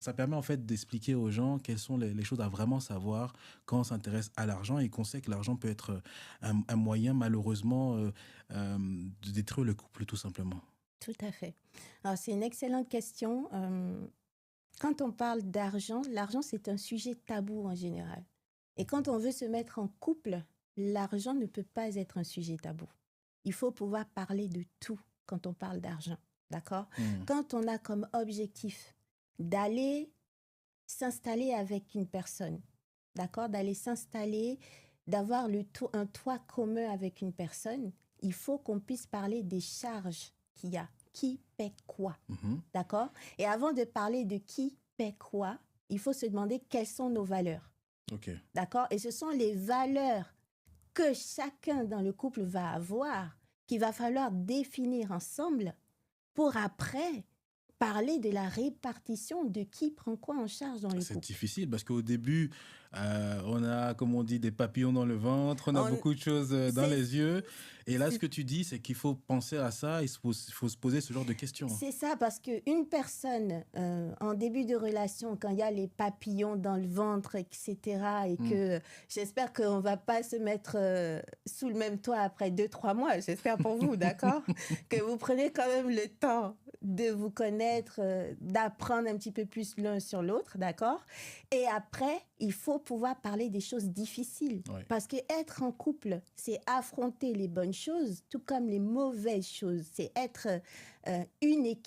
ça permet en fait d'expliquer aux gens quelles sont les choses à vraiment savoir quand on s'intéresse à l'argent et qu'on sait que l'argent peut être un moyen malheureusement de détruire le couple tout simplement. Tout à fait. Alors, c'est une excellente question. Quand on parle d'argent, l'argent, c'est un sujet tabou en général. Et quand on veut se mettre en couple, l'argent ne peut pas être un sujet tabou. Il faut pouvoir parler de tout quand on parle d'argent. D'accord? Hmm. Quand on a comme objectif d'aller s'installer avec une personne, d'accord? D'aller s'installer, d'avoir un toit commun avec une personne, il faut qu'on puisse parler des charges qu'il y a. Qui paie quoi? Mhm. D'accord? Et avant de parler de qui paie quoi, il faut se demander quelles sont nos valeurs. Ok. D'accord? Et ce sont les valeurs que chacun dans le couple va avoir, qu'il va falloir définir ensemble pour après parler de la répartition de qui prend quoi en charge dans le C'est couple. difficile parce qu'au début, on a, comme on dit, des papillons dans le ventre, on a On- beaucoup de choses dans c'est, les yeux. Et là, ce c'est que tu dis, c'est qu'il faut penser à ça, il faut se poser ce genre de questions. C'est ça, parce qu'une personne, en début de relation, quand il y a les papillons dans le ventre, etc., et Hmm. que j'espère qu'on ne va pas se mettre sous le même toit après 2, 3 mois, j'espère pour vous, d'accord? Que vous prenez quand même le temps de vous connaître, d'apprendre un petit peu plus l'un sur l'autre, d'accord? Et après, il faut pouvoir parler des choses difficiles. Ouais. Parce que être en couple, c'est affronter les bonnes choses, tout comme les mauvaises choses. C'est être une équipe